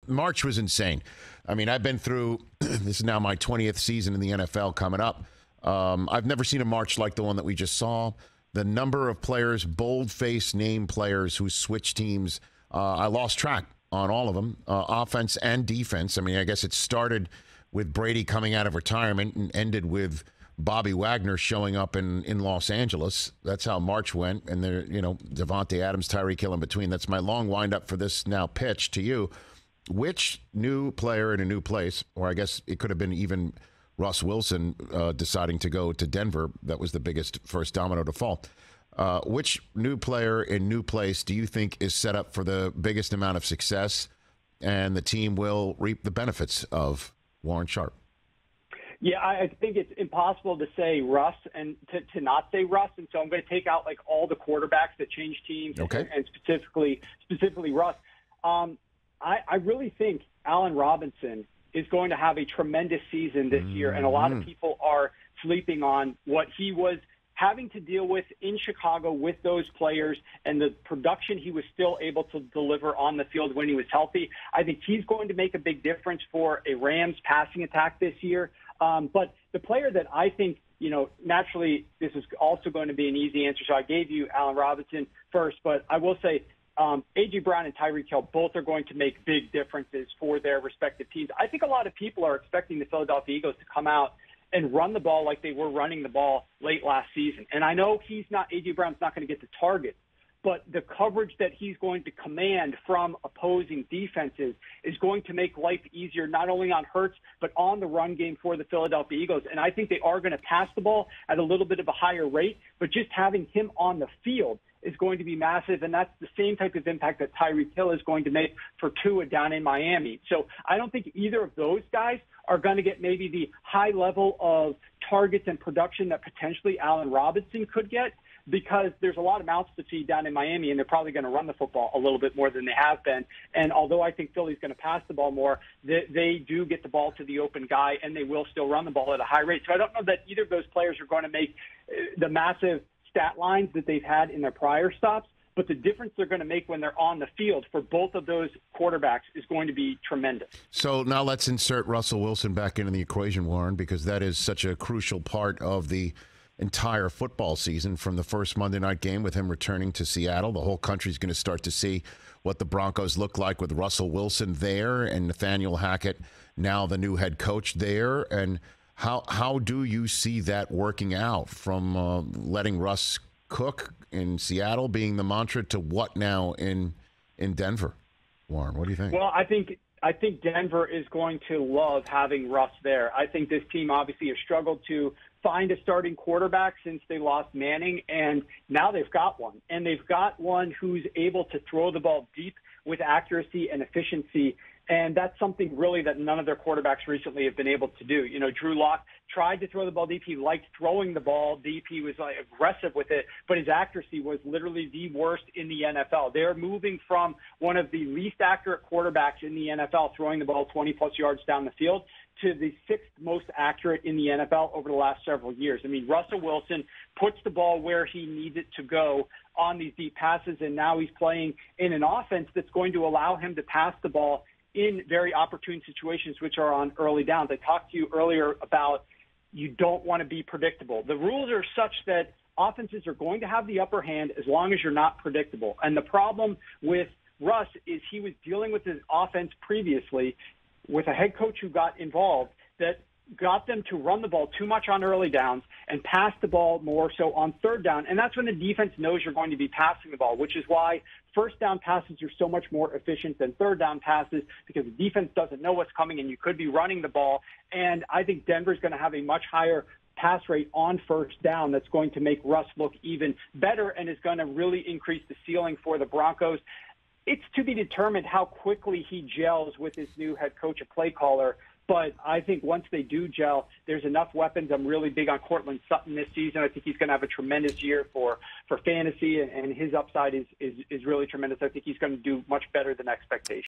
March was insane. I mean, I've been through, this is now my 20th season in the NFL coming up. I've never seen a March like the one that we just saw. The number of players, bold-faced name players who switch teams, I lost track on all of them, offense and defense. I mean, I guess it started with Brady coming out of retirement and ended with Bobby Wagner showing up in Los Angeles. That's how March went. And there, Devontae Adams, Tyreek Hill in between. That's my long windup for this now pitch to you. Which new player in a new place, or I guess it could have been even Russ Wilson deciding to go to Denver. That was the biggest first domino to fall. Which new player in new place do you think is set up for the biggest amount of success and the team will reap the benefits of? Warren Sharp. Yeah, I think it's impossible to say Russ and to not say Russ. And so I'm going to take out like all the quarterbacks that change teams and specifically Russ. I really think Allen Robinson is going to have a tremendous season this year. And a lot of people are sleeping on what he was having to deal with in Chicago with those players and the production he was still able to deliver on the field when he was healthy. I think he's going to make a big difference for a Rams passing attack this year. But the player that I think, naturally this is also going to be an easy answer. So I gave you Allen Robinson first, but I will say A.J. Brown and Tyreek Hill both are going to make big differences for their respective teams. I think a lot of people are expecting the Philadelphia Eagles to come out and run the ball like they were running the ball late last season. And I know A.J. Brown's not going to get the target, but the coverage that he's going to command from opposing defenses is going to make life easier, not only on Hurts, but on the run game for the Philadelphia Eagles. And I think they are going to pass the ball at a little bit of a higher rate, but just having him on the field is going to be massive, and that's the same type of impact that Tyreek Hill is going to make for Tua down in Miami. So I don't think either of those guys are going to get maybe the high level of targets and production that potentially Allen Robinson could get, because there's a lot of mouths to feed down in Miami, and they're probably going to run the football a little bit more than they have been. And although I think Philly's going to pass the ball more, they do get the ball to the open guy, and they will still run the ball at a high rate. So I don't know that either of those players are going to make the massive stat lines that they've had in their prior stops, but the difference they're going to make when they're on the field for both of those quarterbacks is going to be tremendous. So now let's insert Russell Wilson back into the equation, Warren, because that is such a crucial part of the entire football season. From the first Monday night game with him returning to Seattle, the whole country's going to start to see what the Broncos look like with Russell Wilson there and Nathaniel Hackett, now the new head coach there. And how do you see that working out from letting Russ cook in Seattle being the mantra to what now in Denver? Warren, what do you think? Well, I think Denver is going to love having Russ there. I think this team obviously has struggled to find a starting quarterback since they lost Manning, and now they've got one. And they've got one who's able to throw the ball deep with accuracy and efficiency. And that's something really that none of their quarterbacks recently have been able to do. Drew Lock tried to throw the ball deep. He liked throwing the ball deep. He was aggressive with it, but his accuracy was literally the worst in the NFL. They're moving from one of the least accurate quarterbacks in the NFL, throwing the ball 20-plus yards down the field, to the sixth most accurate in the NFL over the last several years. I mean, Russell Wilson puts the ball where he needs it to go on these deep passes, and now he's playing in an offense that's going to allow him to pass the ball in very opportune situations, which are on early downs. I talked to you earlier about you don't want to be predictable. The rules are such that offenses are going to have the upper hand as long as you're not predictable. And the problem with Russ is he was dealing with his offense previously with a head coach who got involved that got them to run the ball too much on early downs and pass the ball more so on third down. And that's when the defense knows you're going to be passing the ball, which is why first down passes are so much more efficient than third down passes, because the defense doesn't know what's coming and you could be running the ball. And I think Denver's going to have a much higher pass rate on first down that's going to make Russ look even better and is going to really increase the ceiling for the Broncos. It's to be determined how quickly he gels with his new head coach, a play caller. But I think once they do gel, there's enough weapons. I'm really big on Cortland Sutton this season. I think he's going to have a tremendous year for fantasy, and his upside is really tremendous. I think he's going to do much better than expectations.